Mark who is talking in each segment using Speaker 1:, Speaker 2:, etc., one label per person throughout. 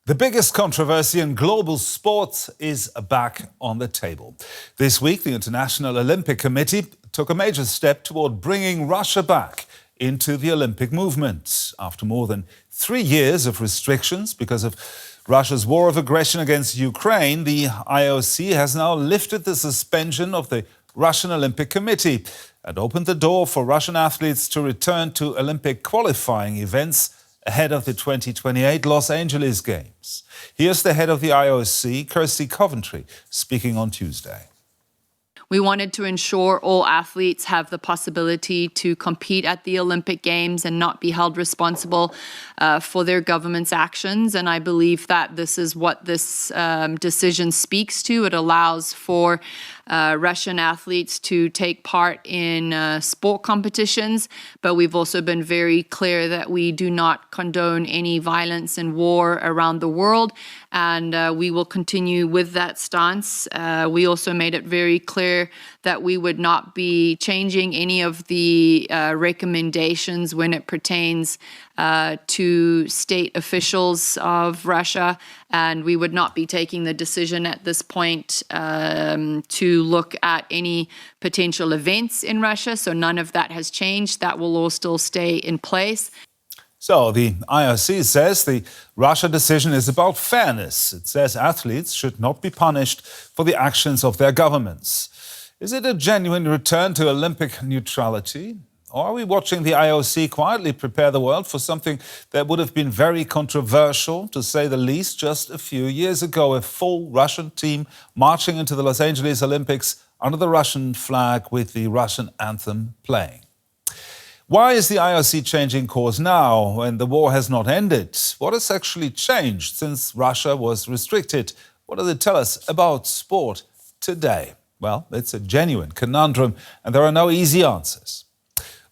Speaker 1: The biggest controversy in global sports is back on the table. This week, the International Olympic Committee took a major step toward bringing Russia back into the Olympic movement. After more than 3 years of restrictions because of Russia's war of aggression against Ukraine, the IOC has now lifted the suspension of the Russian Olympic Committee and opened the door for Russian athletes to return to Olympic qualifying events ahead of the 2028 Los Angeles Games. Here's the head of the IOC, Kirsty Coventry, speaking on Tuesday.
Speaker 2: We wanted to ensure all athletes have the possibility to compete at the Olympic Games and not be held responsible for their government's actions. And I believe that this is what this decision speaks to. It allows for Russian athletes to take part in sport competitions, but we've also been very clear that we do not condone any violence and war around the world, and we will continue with that stance. We also made it very clear that we would not be changing any of the recommendations when it pertains to state officials of Russia, and we would not be taking the decision at this point to look at any potential events in Russia. So none of that has changed. That will all still stay in place.
Speaker 1: So the IOC says the Russia decision is about fairness. It says athletes should not be punished for the actions of their governments. Is it a genuine return to Olympic neutrality? Or are we watching the IOC quietly prepare the world for something that would have been very controversial, to say the least, just a few years ago? A full Russian team marching into the Los Angeles Olympics under the Russian flag with the Russian anthem playing. Why is the IOC changing course now when the war has not ended? What has actually changed since Russia was restricted? What does it tell us about sport today? Well, it's a genuine conundrum, and there are no easy answers.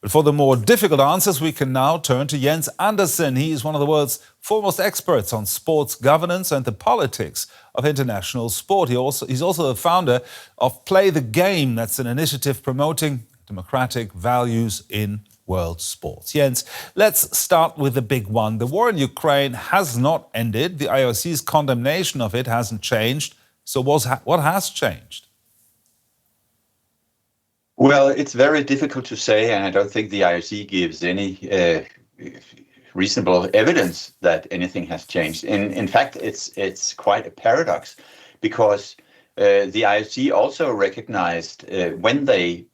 Speaker 1: But for the more difficult answers, we can now turn to Jens Andersen. He is one of the world's foremost experts on sports governance and the politics of international sport. He's also the founder of Play the Game. That's an initiative promoting democratic values in world sports. Jens, let's start with the big one. The war in Ukraine has not ended. The IOC's condemnation of it hasn't changed. So what has changed?
Speaker 3: Well, it's very difficult to say, and I don't think the IOC gives any reasonable evidence that anything has changed. In fact, it's quite a paradox, because the IOC also recognized when they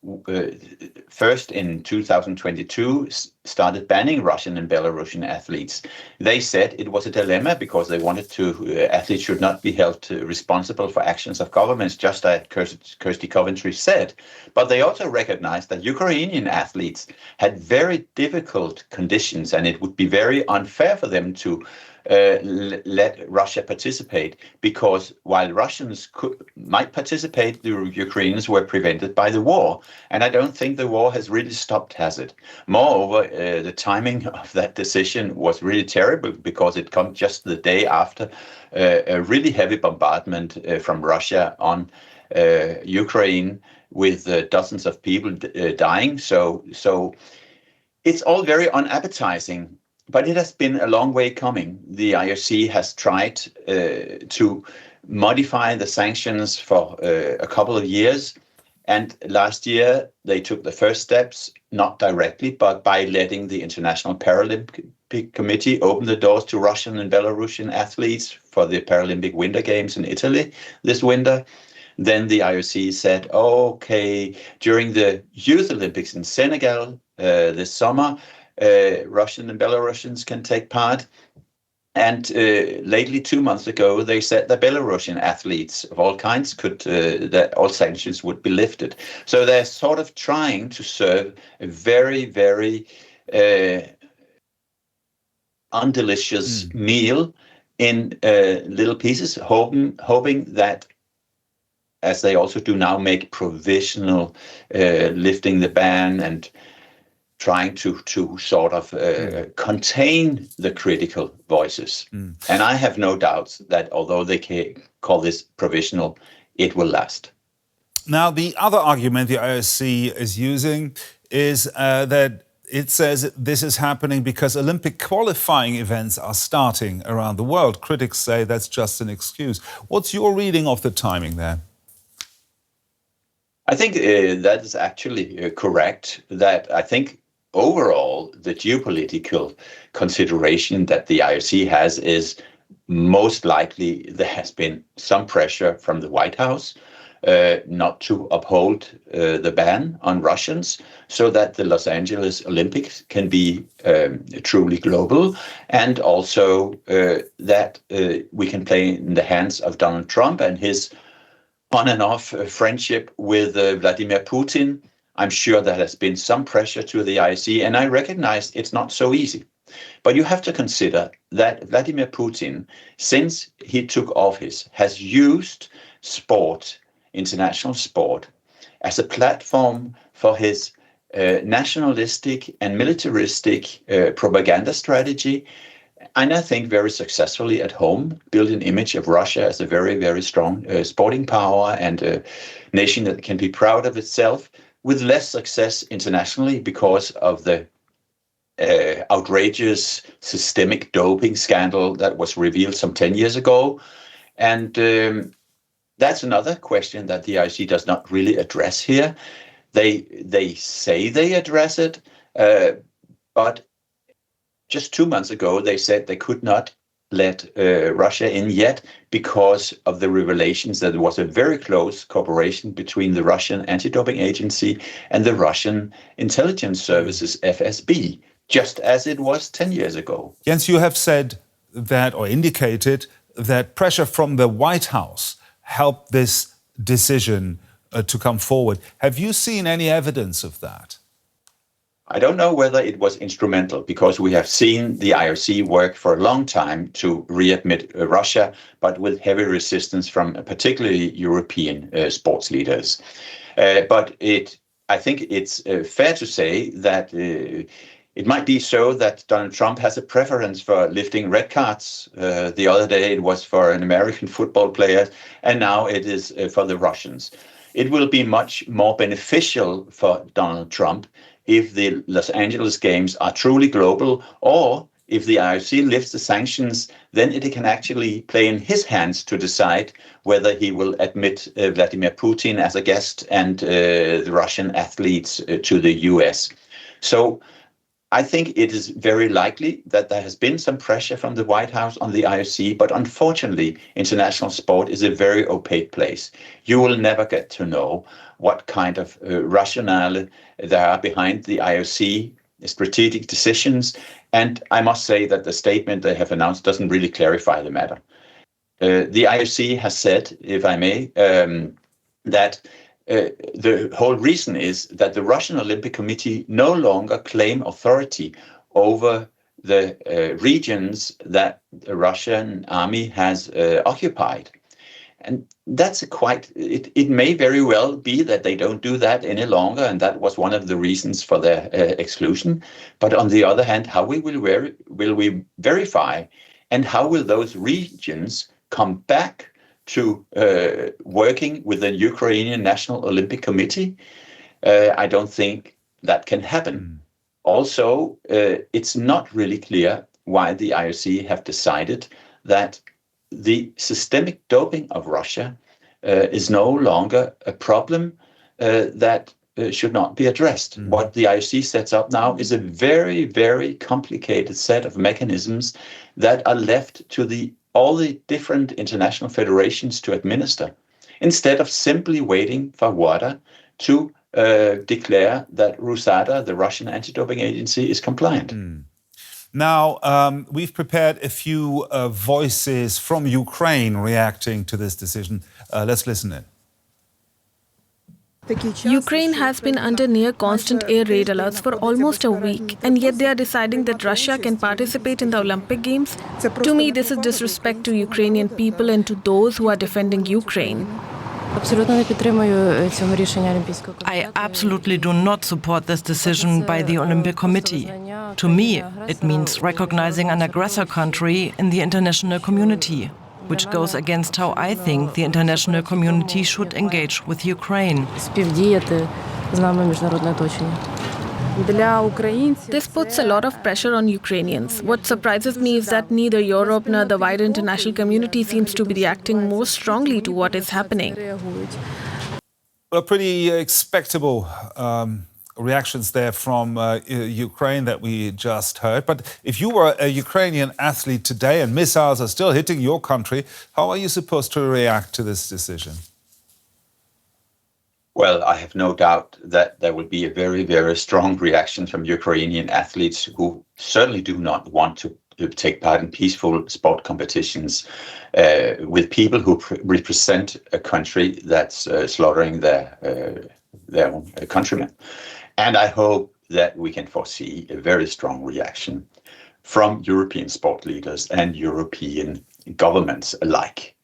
Speaker 3: first in 2022 started banning Russian and Belarusian athletes, they said it was a dilemma because they wanted to athletes should not be held responsible for actions of governments, just as Kirsty Coventry said. But they also recognized that Ukrainian athletes had very difficult conditions, and it would be very unfair for them to let Russia participate, because while Russians might participate, the Ukrainians were prevented by the war. And I don't think the war has really stopped, has it? Moreover, the timing of that decision was really terrible, because it comes just the day after a really heavy bombardment from Russia on Ukraine, with dozens of people dying. So it's all very unappetizing. But it has been a long way coming. The IOC has tried to modify the sanctions for a couple of years. And last year, they took the first steps, not directly, but by letting the International Paralympic Committee open the doors to Russian and Belarusian athletes for the Paralympic Winter Games in Italy this winter. Then the IOC said, okay, during the Youth Olympics in Senegal this summer, Russian and Belarusians can take part. And lately, 2 months ago, they said that Belarusian athletes of all kinds that all sanctions would be lifted. So they're sort of trying to serve a very, very undelicious meal in little pieces, hoping that, as they also do now, make provisional lifting the ban and trying to sort of contain the critical voices. And I have no doubts that although they call this provisional, it will last.
Speaker 1: Now, the other argument the IOC is using is that it says this is happening because Olympic qualifying events are starting around the world. Critics say that's just an excuse. What's your reading of the timing there?
Speaker 3: I think that is actually correct. That I think overall the geopolitical consideration that the IOC has is most likely there has been some pressure from the White House not to uphold the ban on Russians, so that the Los Angeles Olympics can be truly global, and also that we can play in the hands of Donald Trump and his on and off friendship with Vladimir Putin. I'm sure there has been some pressure to the IOC, and I recognize it's not so easy. But you have to consider that Vladimir Putin, since he took office, has used sport, international sport, as a platform for his nationalistic and militaristic propaganda strategy. And I think very successfully at home, build an image of Russia as a very, very strong sporting power and a nation that can be proud of itself, with less success internationally because of the outrageous systemic doping scandal that was revealed some 10 years ago. And that's another question that the IOC does not really address here. They say they address it, but just 2 months ago, they said they could not let Russia in yet because of the revelations that there was a very close cooperation between the Russian anti-doping agency and the Russian intelligence services, FSB, just as it was 10 years ago.
Speaker 1: Jens, you have said that, or indicated that pressure from the White House helped this decision to come forward. Have you seen any evidence of that?
Speaker 3: I don't know whether it was instrumental, because we have seen the IOC work for a long time to readmit Russia, but with heavy resistance from particularly European sports leaders. But I think it's fair to say that it might be so that Donald Trump has a preference for lifting red cards. The other day it was for an American football player, and now it is for the Russians. It will be much more beneficial for Donald Trump if the Los Angeles Games are truly global, or if the IOC lifts the sanctions, then it can actually play in his hands to decide whether he will admit Vladimir Putin as a guest and the Russian athletes to the US. So I think it is very likely that there has been some pressure from the White House on the IOC, but unfortunately, international sport is a very opaque place. You will never get to know what kind of rationale there are behind the IOC strategic decisions. And I must say that the statement they have announced doesn't really clarify the matter. The IOC has said, if I may, that the whole reason is that the Russian Olympic Committee no longer claim authority over the regions that the Russian army has occupied. And that's it may very well be that they don't do that any longer, and that was one of the reasons for their exclusion. But on the other hand, how will we verify, and how will those regions come back to working with the Ukrainian National Olympic Committee? I don't think that can happen. Also, it's not really clear why the IOC have decided that the systemic doping of Russia is no longer a problem that should not be addressed. What the IOC sets up now is a very, very complicated set of mechanisms that are left to all the different international federations to administer, instead of simply waiting for WADA to declare that RUSADA, the Russian anti-doping agency, is compliant.
Speaker 1: Now, we've prepared a few voices from Ukraine reacting to this decision. Let's listen in.
Speaker 4: Ukraine has been under near constant air raid alerts for almost a week, and yet they are deciding that Russia can participate in the Olympic Games. To me, this is disrespect to Ukrainian people and to those who are defending Ukraine.
Speaker 5: I absolutely do not support this decision by the Olympic Committee. To me, it means recognizing an aggressor country in the international community, which goes against how I think the international community should engage with Ukraine.
Speaker 4: This puts a lot of pressure on Ukrainians. What surprises me is that neither Europe nor the wider international community seems to be reacting more strongly to what is happening.
Speaker 1: Well, pretty expectable reactions there from Ukraine that we just heard. But if you were a Ukrainian athlete today and missiles are still hitting your country, how are you supposed to react to this decision?
Speaker 3: Well, I have no doubt that there will be a very, very strong reaction from Ukrainian athletes who certainly do not want to take part in peaceful sport competitions with people who represent a country that's slaughtering their own countrymen. And I hope that we can foresee a very strong reaction from European sport leaders and European governments alike.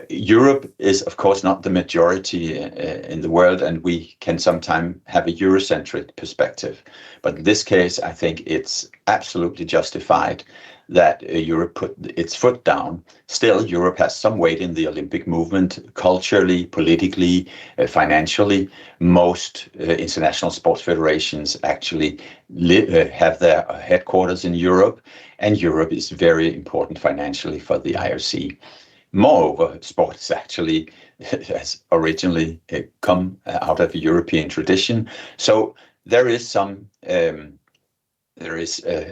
Speaker 3: Europe is, of course, not the majority in the world, and we can sometimes have a Eurocentric perspective. But in this case, I think it's absolutely justified that Europe put its foot down. Still, Europe has some weight in the Olympic movement, culturally, politically, financially. Most international sports federations actually have their headquarters in Europe, and Europe is very important financially for the IOC. Moreover, sports actually has originally come out of a European tradition. So there is some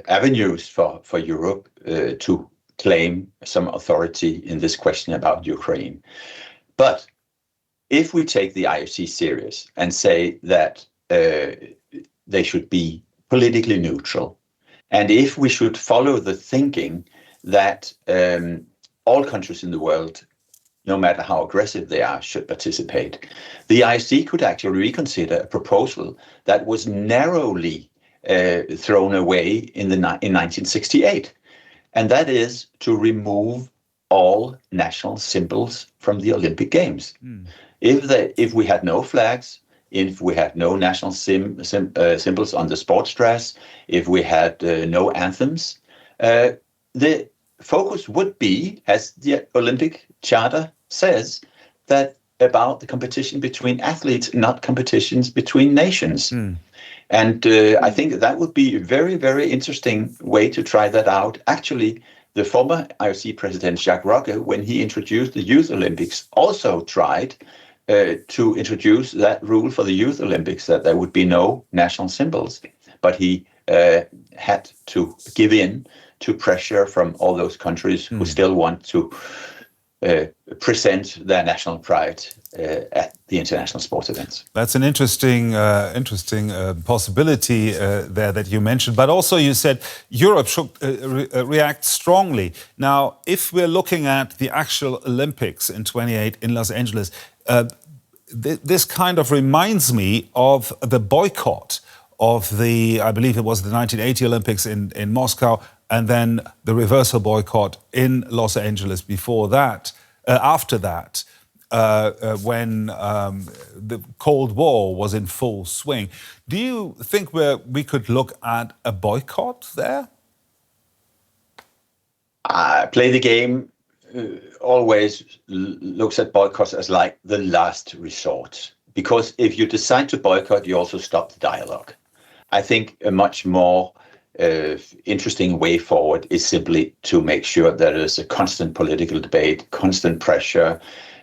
Speaker 3: avenues for Europe to claim some authority in this question about Ukraine. But if we take the IOC serious and say that they should be politically neutral, and if we should follow the thinking that all countries in the world, no matter how aggressive they are, should participate, the IOC could actually reconsider a proposal that was narrowly thrown away in 1968, and that is to remove all national symbols from the Olympic Games. If we had no flags, if we had no national symbols on the sports dress, if we had no anthems, the focus would be, as the Olympic Charter says, that about the competition between athletes, not competitions between nations. And I think that would be a very, very interesting way to try that out. Actually, the former IOC president, Jacques Rocque, when he introduced the Youth Olympics, also tried to introduce that rule for the Youth Olympics, that there would be no national symbols. But he had to give in to pressure from all those countries who still want to present their national pride at the international sports events.
Speaker 1: That's an interesting possibility there that you mentioned. But also you said Europe should react strongly. Now, if we're looking at the actual Olympics in 28 in Los Angeles, this kind of reminds me of the boycott of I believe it was the 1980 Olympics in Moscow, and then the reversal boycott in Los Angeles before that, after that, when the Cold War was in full swing. Do you think we could look at a boycott there?
Speaker 3: Play the Game always looks at boycotts as like the last resort, because if you decide to boycott, you also stop the dialogue. I think a much more interesting way forward is simply to make sure there is a constant political debate, constant pressure,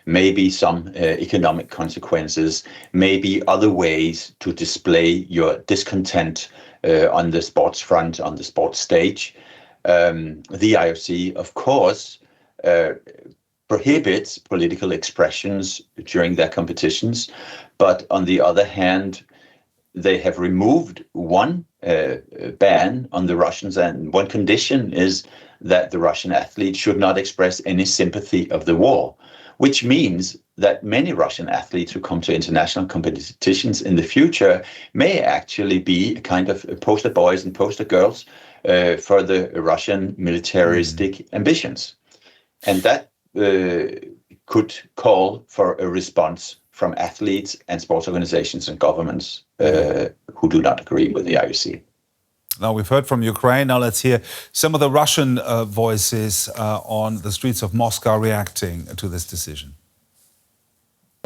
Speaker 3: maybe some economic consequences, maybe other ways to display your discontent on the sports front, on the sports stage. The IOC, of course, prohibits political expressions during their competitions, but on the other hand, they have removed one ban on the Russians, and one condition is that the Russian athletes should not express any sympathy of the war, which means that many Russian athletes who come to international competitions in the future may actually be a kind of poster boys and poster girls for the Russian militaristic ambitions. And that could call for a response from athletes and sports organizations and governments who do not agree with the IOC.
Speaker 1: Now, we've heard from Ukraine. Now let's hear some of the Russian voices on the streets of Moscow reacting to this decision.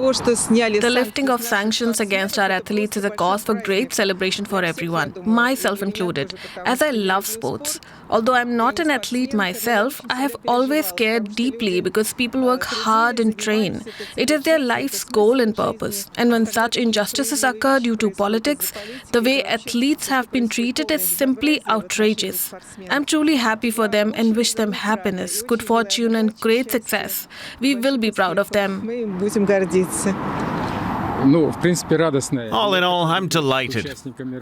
Speaker 4: The lifting of sanctions against our athletes is a cause for great celebration for everyone, myself included, as I love sports. Although I'm not an athlete myself, I have always cared deeply because people work hard and train. It is their life's goal and purpose. And when such injustices occur due to politics, the way athletes have been treated is simply outrageous. I'm truly happy for them and wish them happiness, good fortune and great success. We will be proud of them.
Speaker 6: All in all, I'm delighted.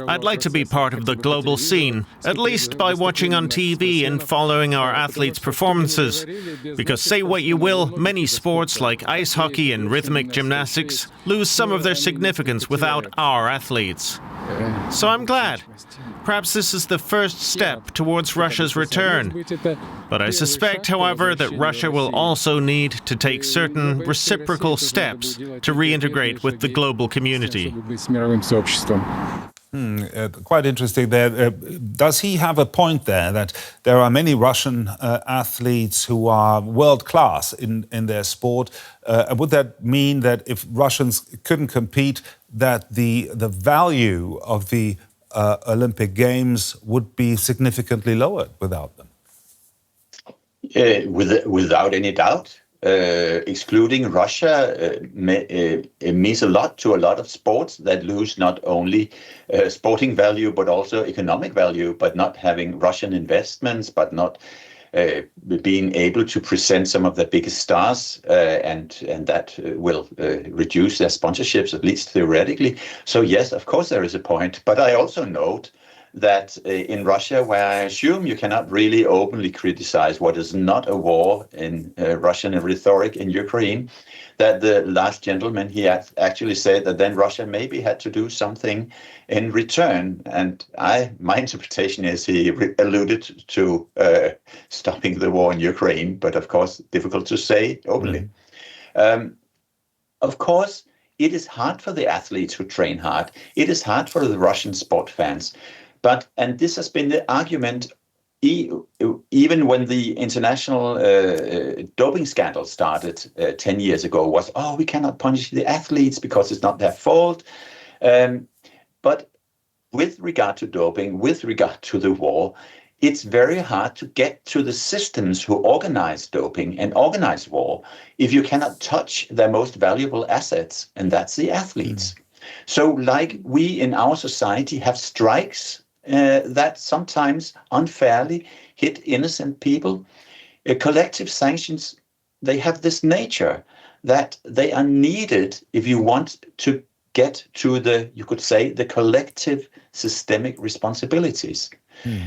Speaker 6: I'd like to be part of the global scene, at least by watching on TV and following our athletes' performances. Because say what you will, many sports like ice hockey and rhythmic gymnastics lose some of their significance without our athletes. So I'm glad. Perhaps this is the first step towards Russia's return. But I suspect, however, that Russia will also need to take certain reciprocal steps to reintegrate with the global community.
Speaker 1: Quite interesting there. Does he have a point there that there are many Russian athletes who are world class in their sport? Would that mean that if Russians couldn't compete, that the value of the Olympic Games would be significantly lowered without them?
Speaker 3: Without any doubt. Excluding Russia means a lot to a lot of sports that lose not only sporting value but also economic value, but not having Russian investments, but not being able to present some of the biggest stars, and that will reduce their sponsorships, at least theoretically. So yes, of course there is a point, but I also note that in Russia, where I assume you cannot really openly criticize what is not a war in Russian rhetoric in Ukraine, that the last gentleman, he actually said that then Russia maybe had to do something in return. And my interpretation is he alluded to stopping the war in Ukraine, but of course, difficult to say openly. Of course, it is hard for the athletes who train hard. It is hard for the Russian sport fans. And this has been the argument even when the international doping scandal started 10 years ago, was, we cannot punish the athletes because it's not their fault. But with regard to doping, with regard to the war, it's very hard to get to the systems who organize doping and organize war if you cannot touch their most valuable assets, and that's the athletes. So like we in our society have strikes that sometimes unfairly hit innocent people. Collective sanctions, they have this nature that they are needed if you want to get to you could say, the collective systemic responsibilities.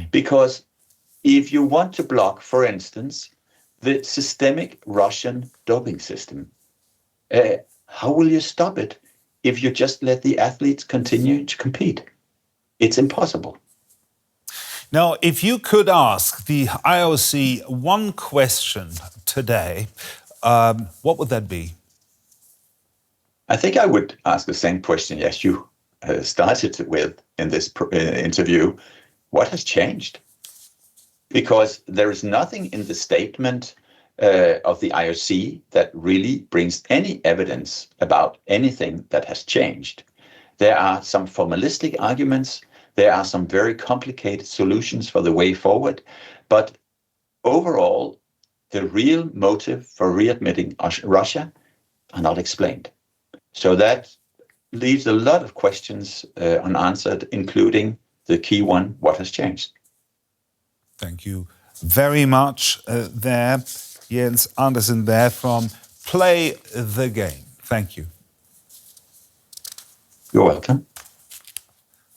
Speaker 3: Because if you want to block, for instance, the systemic Russian doping system, how will you stop it if you just let the athletes continue to compete? It's impossible.
Speaker 1: Now, if you could ask the IOC one question today, what would that be?
Speaker 3: I think I would ask the same question as you started with in this interview. What has changed? Because there is nothing in the statement of the IOC that really brings any evidence about anything that has changed. There are some formalistic arguments. There are some very complicated solutions for the way forward. But overall, the real motive for readmitting Russia are not explained. So that leaves a lot of questions unanswered, including the key one, what has changed?
Speaker 1: Thank you very much there, Jens Andersen there from Play the Game. Thank you.
Speaker 3: You're welcome.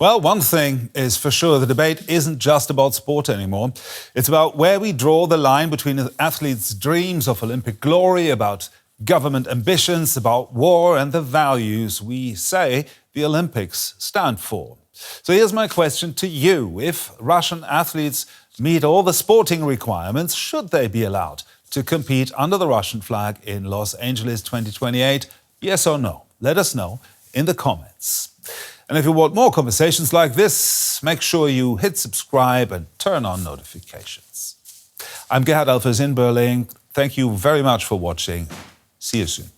Speaker 1: Well, one thing is for sure, the debate isn't just about sport anymore. It's about where we draw the line between athletes' dreams of Olympic glory, about government ambitions, about war and the values we say the Olympics stand for. So here's my question to you. If Russian athletes meet all the sporting requirements, should they be allowed to compete under the Russian flag in Los Angeles 2028? Yes or no? Let us know in the comments. And if you want more conversations like this, make sure you hit subscribe and turn on notifications. I'm Gerhard Alphys in Berlin. Thank you very much for watching. See you soon.